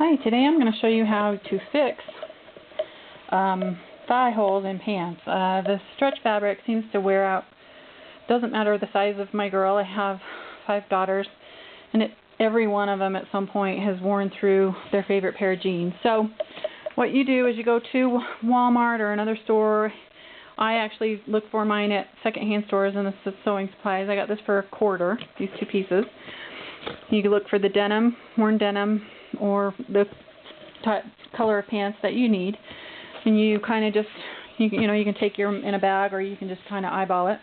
Hi, today I'm going to show you how to fix thigh holes in pants. The stretch fabric seems to wear out. Doesn't matter the size of my girl. I have 5 daughters, and every one of them at some point has worn through their favorite pair of jeans. So what you do is you go to Walmart or another store. I actually look for mine at secondhand stores and the sewing supplies. I got this for $1, these 2 pieces. You can look for the denim, worn denim, or the color of pants that you need, and you kind of just you can take your in a bag, or you can just kind of eyeball it.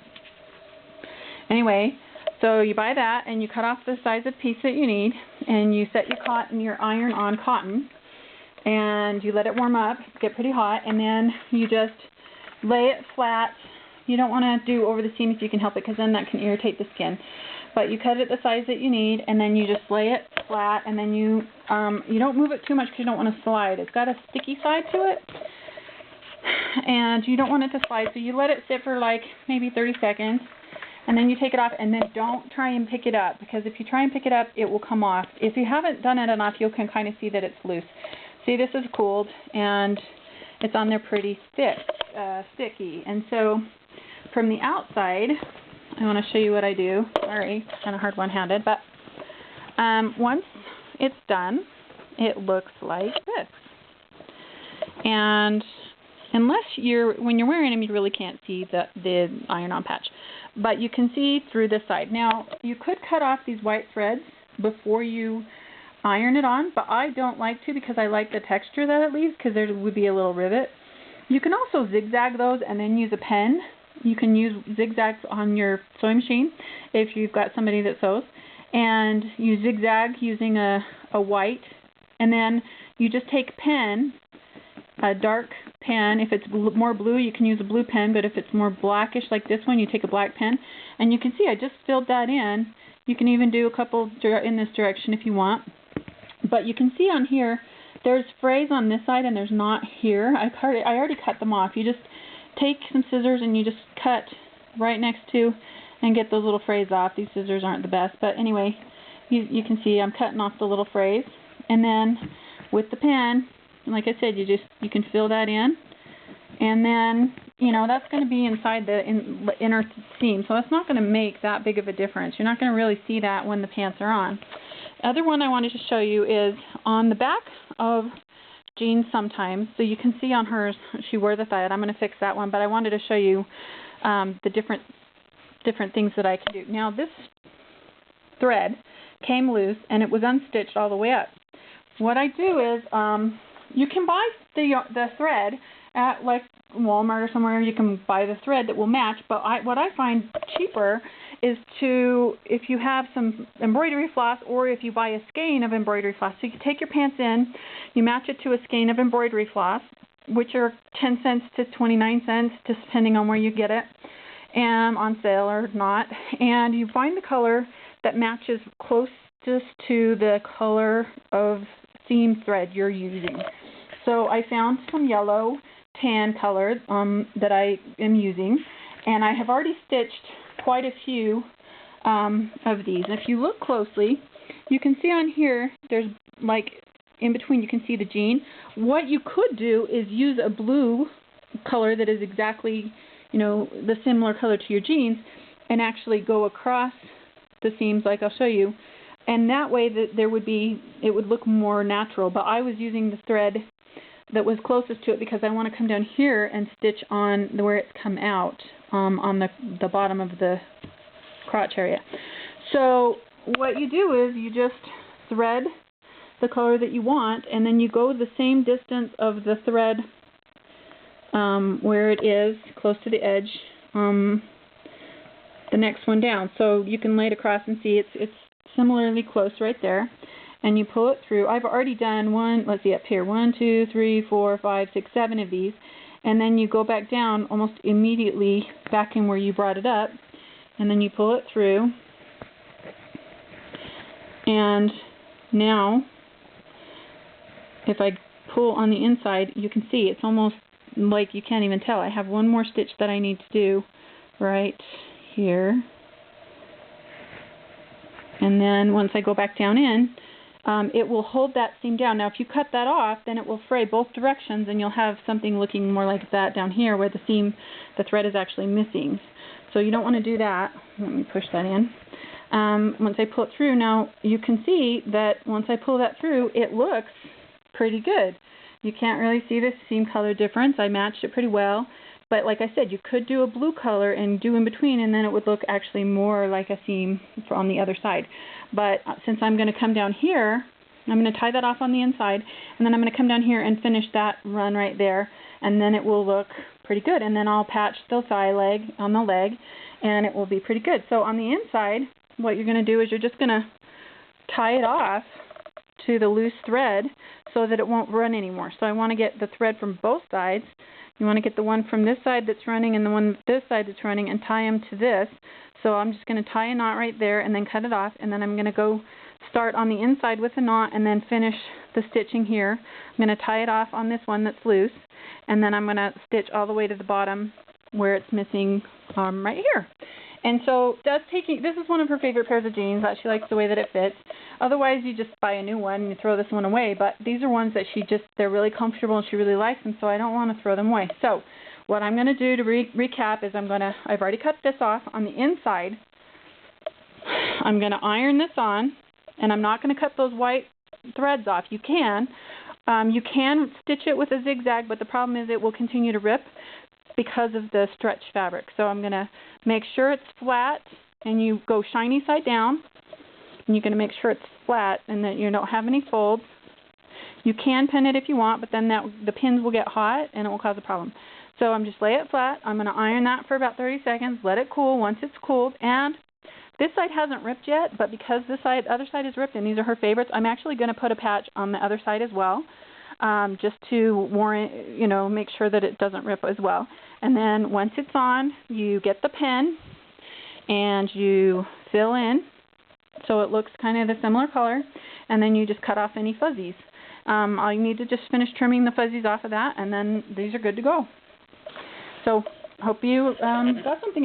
Anyway, so you buy that and you cut off the size of piece that you need, and you set your iron on cotton, and you let it warm up, get pretty hot, and then you just lay it flat. You don't want to do over the seam if you can help it, because then that can irritate the skin. But you cut it the size that you need, and then you just lay it flat, and then you don't move it too much because you don't want to slide. It's got a sticky side to it, and you don't want it to slide, so you let it sit for like maybe 30 seconds, and then you take it off, and then don't try and pick it up, because if you try and pick it up, it will come off. If you haven't done it enough, you can kind of see that it's loose. See, this is cooled, and it's on there pretty sticky, and so from the outside, I want to show you what I do. Sorry, kind of hard one-handed, but once it's done, it looks like this. And unless when you're wearing them, you really can't see the iron-on patch, but you can see through this side. Now, you could cut off these white threads before you iron it on, but I don't like to, because I like the texture that it leaves, because there would be a little rivet. You can also zigzag those and then use a pen. You can use zigzags on your sewing machine if you've got somebody that sews, and you zigzag using a white, and then you just take a dark pen. If it's more blue, you can use a blue pen, but if it's more blackish like this one, you take a black pen. And you can see I just filled that in. You can even do a couple in this direction if you want, but you can see on here there's frays on this side and there's not here. I already cut them off. You just take some scissors and you just cut right next to and get those little frays off. These scissors aren't the best, but anyway, you can see I'm cutting off the little frays, and then with the pen, like I said, you can fill that in, and then that's going to be inside the inner seam, so it's not going to make that big of a difference. You're not going to really see that when the pants are on. The other one I wanted to show you is on the back of jeans sometimes. So you can see on hers, she wore the thigh. I'm going to fix that one, but I wanted to show you the different things that I can do. Now, this thread came loose and it was unstitched all the way up. What I do is you can buy the thread at like Walmart or somewhere. You can buy the thread that will match, but what I find cheaper is if you have some embroidery floss, or if you buy a skein of embroidery floss. So you take your pants in, you match it to a skein of embroidery floss, which are 10 cents to 29 cents, depending on where you get it, and on sale or not. And you find the color that matches closest to the color of seam thread you're using. So I found some yellow tan color that I am using, and I have already stitched quite a few of these. And if you look closely, you can see on here, there's like in between, you can see the jean. What you could do is use a blue color that is exactly, the similar color to your jeans, and actually go across the seams like I'll show you. And that way it would look more natural. But I was using the thread that was closest to it, because I want to come down here and stitch on where it's come out on the bottom of the crotch area. So what you do is you just thread the color that you want, and then you go the same distance of the thread where it is close to the edge, the next one down. So you can lay it across and see it's similarly close right there. And you pull it through. I've already done let's see up here, 1, 2, 3, 4, 5, 6, 7 of these. And then you go back down almost immediately back in where you brought it up. And then you pull it through. And now, if I pull on the inside, you can see it's almost like you can't even tell. I have one more stitch that I need to do right here. And then once I go back down in, it will hold that seam down. Now if you cut that off, then it will fray both directions and you'll have something looking more like that down here where the thread is actually missing. So you don't want to do that. Let me push that in. Once I pull it through, now you can see that once I pull that through, it looks pretty good. You can't really see the seam color difference. I matched it pretty well. But like I said, you could do a blue color and do in between, and then it would look actually more like a seam on the other side. But since I'm going to come down here, I'm going to tie that off on the inside, and then I'm going to come down here and finish that run right there, and then it will look pretty good. And then I'll patch the thigh leg on the leg, and it will be pretty good. So on the inside, what you're going to do is you're just going to tie it off to the loose thread so that it won't run anymore. So I want to get the thread from both sides. You want to get the one from this side that's running and the one this side that's running and tie them to this. So I'm just going to tie a knot right there and then cut it off, and then I'm going to go start on the inside with a knot and then finish the stitching here. I'm going to tie it off on this one that's loose, and then I'm going to stitch all the way to the bottom where it's missing right here. And so this is one of her favorite pairs of jeans. That she likes the way that it fits. Otherwise, you just buy a new one and you throw this one away. But these are ones that they're really comfortable and she really likes them, so I don't want to throw them away. So what I'm going to do to recap is I've already cut this off on the inside. I'm going to iron this on, and I'm not going to cut those white threads off. You can stitch it with a zigzag, but the problem is it will continue to rip because of the stretch fabric. So I'm going to make sure it's flat, and you go shiny side down, and you're going to make sure it's flat and that you don't have any folds. You can pin it if you want, but then the pins will get hot and it will cause a problem. So I'm just lay it flat. I'm going to iron that for about 30 seconds, let it cool. Once it's cooled, and this side hasn't ripped yet, but because the other side is ripped and these are her favorites, I'm actually going to put a patch on the other side as well. Just to make sure that it doesn't rip as well. And then once it's on, you get the pin and you fill in so it looks kind of a similar color, and then you just cut off any fuzzies. All you need to just finish trimming the fuzzies off of that, and then these are good to go. So hope you got something out of it.